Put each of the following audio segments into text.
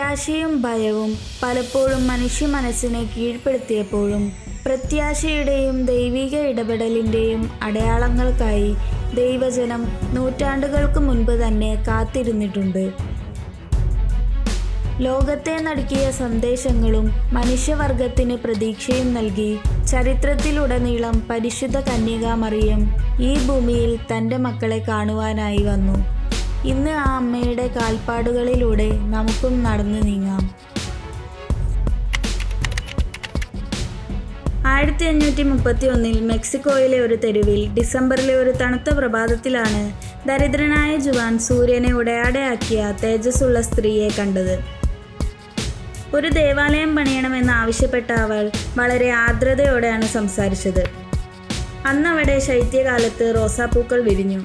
പ്രത്യാശയും ഭയവും പലപ്പോഴും മനുഷ്യ മനസ്സിനെ കീഴ്പ്പെടുത്തിയപ്പോഴും പ്രത്യാശയുടെയും ദൈവിക ഇടപെടലിൻ്റെയും അടയാളങ്ങൾക്കായി ദൈവജനം നൂറ്റാണ്ടുകൾക്ക് മുൻപ് തന്നെ കാത്തിരുന്നിട്ടുണ്ട്. ലോകത്തെ നടുക്കിയ സന്ദേശങ്ങളും മനുഷ്യവർഗത്തിന് പ്രതീക്ഷയും നൽകി ചരിത്രത്തിലുടനീളം പരിശുദ്ധ കന്യകാമറിയം ഈ ഭൂമിയിൽ തൻ്റെ മക്കളെ കാണുവാനായി വന്നു. ഇന്ന് ആ അമ്മയുടെ കാൽപ്പാടുകളിലൂടെ നമുക്കും നടന്നു നീങ്ങാം. 1531 മെക്സിക്കോയിലെ ഒരു തെരുവിൽ ഡിസംബറിലെ ഒരു തണുത്ത പ്രഭാതത്തിലാണ് ദരിദ്രനായ ജുവാൻ സൂര്യനെ ഉടയാടയാക്കിയ തേജസ്സുള്ള സ്ത്രീയെ കണ്ടത്. ഒരു ദേവാലയം പണിയണമെന്ന് ആവശ്യപ്പെട്ട അവൾ വളരെ ആർദ്രതയോടെയാണ് സംസാരിച്ചത്. അന്നവിടെ ശൈത്യകാലത്ത് റോസാപ്പൂക്കൾ വിരിഞ്ഞു.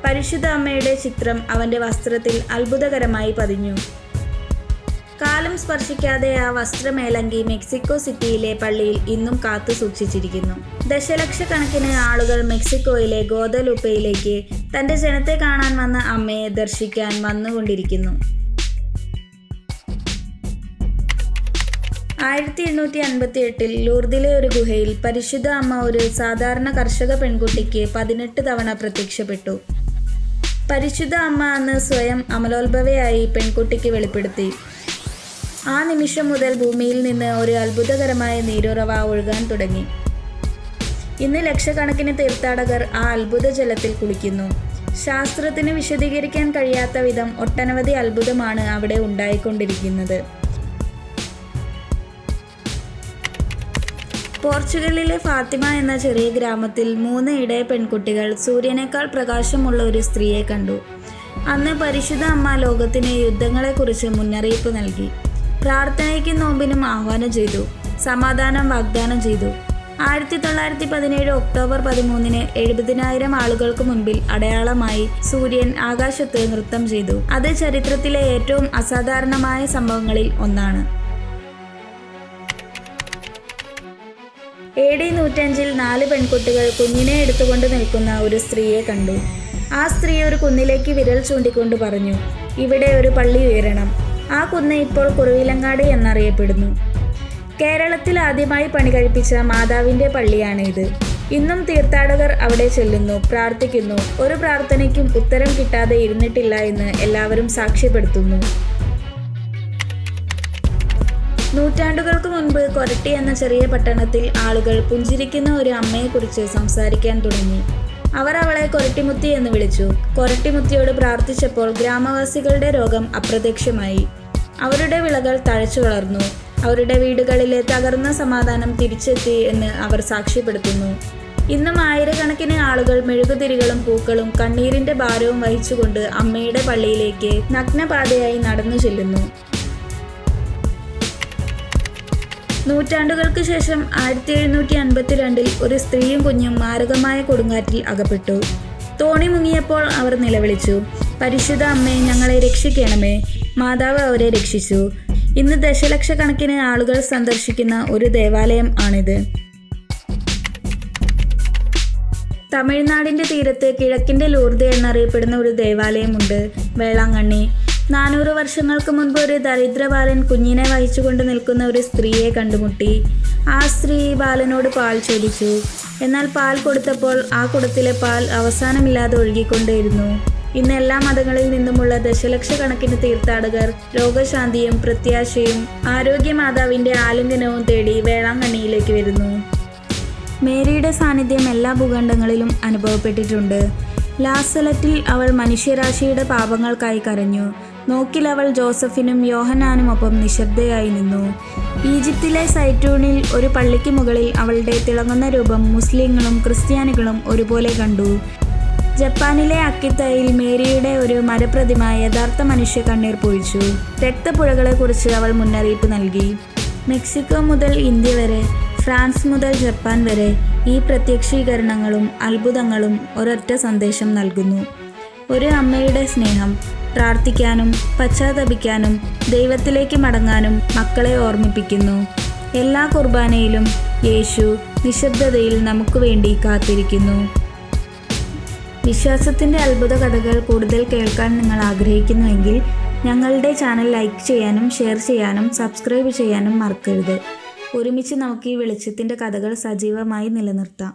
പരിശുദ്ധ അമ്മയുടെ ചിത്രം അവൻ്റെ വസ്ത്രത്തിൽ അത്ഭുതകരമായി പതിഞ്ഞു. കാലം സ്പർശിക്കാതെ ആ വസ്ത്രമേലങ്കി മെക്സിക്കോ സിറ്റിയിലെ പള്ളിയിൽ ഇന്നും കാത്തു സൂക്ഷിച്ചിരിക്കുന്നു. ദശലക്ഷക്കണക്കിന് ആളുകൾ മെക്സിക്കോയിലെ ഗോദലൂപ്പയിലേക്ക് തൻ്റെ ജനത്തെ കാണാൻ വന്ന അമ്മയെ ദർശിക്കാൻ വന്നുകൊണ്ടിരിക്കുന്നു. 1858 ലൂർദിലെ ഒരു ഗുഹയിൽ പരിശുദ്ധ അമ്മ ഒരു സാധാരണ കർഷക പെൺകുട്ടിക്ക് 18 തവണ പ്രത്യക്ഷപ്പെട്ടു. പരിശുദ്ധ അമ്മ അന്ന് സ്വയം അമലോത്ഭവയായി പെൺകുട്ടിക്ക് വെളിപ്പെടുത്തി. ആ നിമിഷം മുതൽ ഭൂമിയിൽ നിന്ന് ഒരു അത്ഭുതകരമായ നീരുറവ ഒഴുകാൻ തുടങ്ങി. ഇന്ന് ലക്ഷക്കണക്കിന് തീർത്ഥാടകർ ആ അത്ഭുത ജലത്തിൽ കുളിക്കുന്നു. ശാസ്ത്രത്തിന് വിശദീകരിക്കാൻ കഴിയാത്ത വിധം ഒട്ടനവധി അത്ഭുതമാണ് അവിടെ ഉണ്ടായിക്കൊണ്ടിരിക്കുന്നത്. പോർച്ചുഗലിലെ ഫാത്തിമ എന്ന ചെറിയ ഗ്രാമത്തിൽ 3 ഇടയ പെൺകുട്ടികൾ സൂര്യനേക്കാൾ പ്രകാശമുള്ള ഒരു സ്ത്രീയെ കണ്ടു. അന്ന് പരിശുദ്ധ അമ്മ ലോകത്തിന് യുദ്ധങ്ങളെക്കുറിച്ച് മുന്നറിയിപ്പ് നൽകി. പ്രാർത്ഥനയ്ക്കും നോമ്പിനും ആഹ്വാനം ചെയ്തു. സമാധാനം വാഗ്ദാനം ചെയ്തു. 1917 ഒക്ടോബർ 13 70,000 ആളുകൾക്ക് മുൻപിൽ അടയാളമായി സൂര്യൻ ആകാശത്ത് നൃത്തം ചെയ്തു. അത് ചരിത്രത്തിലെ ഏറ്റവും അസാധാരണമായ സംഭവങ്ങളിൽ ഒന്നാണ്. AD 105 4 പെൺകുട്ടികൾ കുഞ്ഞിനെ എടുത്തുകൊണ്ട് നിൽക്കുന്ന ഒരു സ്ത്രീയെ കണ്ടു. ആ സ്ത്രീ ഒരു കുന്നിലേക്ക് വിരൽ ചൂണ്ടിക്കൊണ്ട് പറഞ്ഞു, "ഇവിടെ ഒരു പള്ളി ഉയരണം." ആ കുന്ന് ഇപ്പോൾ കുറവിലങ്ങാട് എന്നറിയപ്പെടുന്നു. കേരളത്തിൽ ആദ്യമായി പണി കഴിപ്പിച്ച മാതാവിൻ്റെ പള്ളിയാണ് ഇത്. ഇന്നും തീർത്ഥാടകർ അവിടെ ചെല്ലുന്നു, പ്രാർത്ഥിക്കുന്നു. ഒരു പ്രാർത്ഥനയ്ക്കും ഉത്തരം കിട്ടാതെ ഇരുന്നിട്ടില്ല എന്ന് എല്ലാവരും സാക്ഷ്യപ്പെടുത്തുന്നു. നൂറ്റാണ്ടുകൾക്ക് മുൻപ് കൊരട്ടി എന്ന ചെറിയ പട്ടണത്തിൽ ആളുകൾ പുഞ്ചിരിക്കുന്ന ഒരു അമ്മയെക്കുറിച്ച് സംസാരിക്കാൻ തുടങ്ങി. അവർ അവളെ കൊരട്ടിമുത്തി എന്ന് വിളിച്ചു. കൊരട്ടിമുത്തിയോട് പ്രാർത്ഥിച്ചപ്പോൾ ഗ്രാമവാസികളുടെ രോഗം അപ്രത്യക്ഷമായി. അവരുടെ വിളകൾ തഴച്ചു വളർന്നു. അവരുടെ വീടുകളിലെ തകർന്ന സമാധാനം തിരിച്ചെത്തി എന്ന് അവർ സാക്ഷ്യപ്പെടുത്തുന്നു. ഇന്നും ആയിരക്കണക്കിന് ആളുകൾ മെഴുകുതിരികളും പൂക്കളും കണ്ണീരിൻ്റെ ഭാരവും വഹിച്ചുകൊണ്ട് അമ്മയുടെ പള്ളിയിലേക്ക് നഗ്നപാതയായി നടന്നു ചെല്ലുന്നു. നൂറ്റാണ്ടുകൾക്ക് ശേഷം 1752 ഒരു സ്ത്രീയും കുഞ്ഞും മാരകമായ കൊടുങ്കാറ്റിൽ അകപ്പെട്ടു. തോണി മുങ്ങിയപ്പോൾ അവർ നിലവിളിച്ചു, "പരിശുദ്ധ അമ്മേ, ഞങ്ങളെ രക്ഷിക്കണമേ." മാതാവ് അവരെ രക്ഷിച്ചു. ഇന്ന് ദശലക്ഷക്കണക്കിന് ആളുകൾ സന്ദർശിക്കുന്ന ഒരു ദേവാലയം ആണിത്. തമിഴ്നാടിൻ്റെ തീരത്ത് കിഴക്കിൻ്റെ ലൂർദ് എന്നറിയപ്പെടുന്ന ഒരു ദേവാലയമുണ്ട്, വേളാങ്കണ്ണി. 400 വർഷങ്ങൾക്ക് മുൻപ് ഒരു ദരിദ്രബാലൻ കുഞ്ഞിനെ വഹിച്ചുകൊണ്ട് നിൽക്കുന്ന ഒരു സ്ത്രീയെ കണ്ടുമുട്ടി. ആ സ്ത്രീ ബാലനോട് പാൽ ചോദിച്ചു. എന്നാൽ പാൽ കൊടുത്തപ്പോൾ ആ കുടത്തിലെ പാൽ അവസാനമില്ലാതെ ഒഴുകിക്കൊണ്ടേയിരുന്നു. ഇന്ന് എല്ലാ മതങ്ങളിൽ നിന്നുമുള്ള ദശലക്ഷക്കണക്കിന് തീർത്ഥാടകർ രോഗശാന്തിയും പ്രത്യാശയും ആരോഗ്യമാതാവിൻ്റെ ആലിംഗനവും തേടി വേളാങ്കണ്ണിയിലേക്ക് വരുന്നു. മേരിയുടെ സാന്നിധ്യം എല്ലാ ഭൂഖണ്ഡങ്ങളിലും അനുഭവപ്പെട്ടിട്ടുണ്ട്. ലാസലറ്റിൽ അവൾ മനുഷ്യരാശിയുടെ പാപങ്ങൾക്കായി കരഞ്ഞു. നോക്കിൽ അവൾ ജോസഫിനും യോഹന്നാനുമൊപ്പം നിശബ്ദയായി നിന്നു. ഈജിപ്തിലെ സൈറ്റൂണിൽ ഒരു പള്ളിക്ക് മുകളിൽ അവളുടെ തിളങ്ങുന്ന രൂപം മുസ്ലിങ്ങളും ക്രിസ്ത്യാനികളും ഒരുപോലെ കണ്ടു. ജപ്പാനിലെ അക്കിത്തയിൽ മേരിയുടെ ഒരു മരപ്രതിമ യഥാർത്ഥ മനുഷ്യ കണ്ണീർ പൊഴിച്ചു. രക്തപ്പുഴകളെക്കുറിച്ച് അവൾ മുന്നറിയിപ്പ് നൽകി. മെക്സിക്കോ മുതൽ ഇന്ത്യ വരെ, ഫ്രാൻസ് മുതൽ ജപ്പാൻ വരെ ഈ പ്രത്യക്ഷീകരണങ്ങളും അത്ഭുതങ്ങളും ഒരൊറ്റ സന്ദേശം നൽകുന്നു: ഒരു അമ്മയുടെ സ്നേഹം. പ്രാർത്ഥിക്കാനും പശ്ചാത്തപിക്കാനും ദൈവത്തിലേക്ക് മടങ്ങാനും മക്കളെ ഓർമ്മിപ്പിക്കുന്നു. എല്ലാ കുർബാനയിലും യേശു നിശബ്ദതയിൽ നമുക്ക് വേണ്ടി കാത്തിരിക്കുന്നു. വിശ്വാസത്തിൻ്റെ അത്ഭുത കഥകൾ കൂടുതൽ കേൾക്കാൻ നിങ്ങൾ ആഗ്രഹിക്കുന്നുവെങ്കിൽ ഞങ്ങളുടെ ചാനൽ ലൈക്ക് ചെയ്യാനും ഷെയർ ചെയ്യാനും സബ്സ്ക്രൈബ് ചെയ്യാനും മറക്കരുത്. ഒരുമിച്ച് നമുക്ക് ഈ വെളിച്ചത്തിൻ്റെ കഥകൾ സജീവമായി നിലനിർത്താം.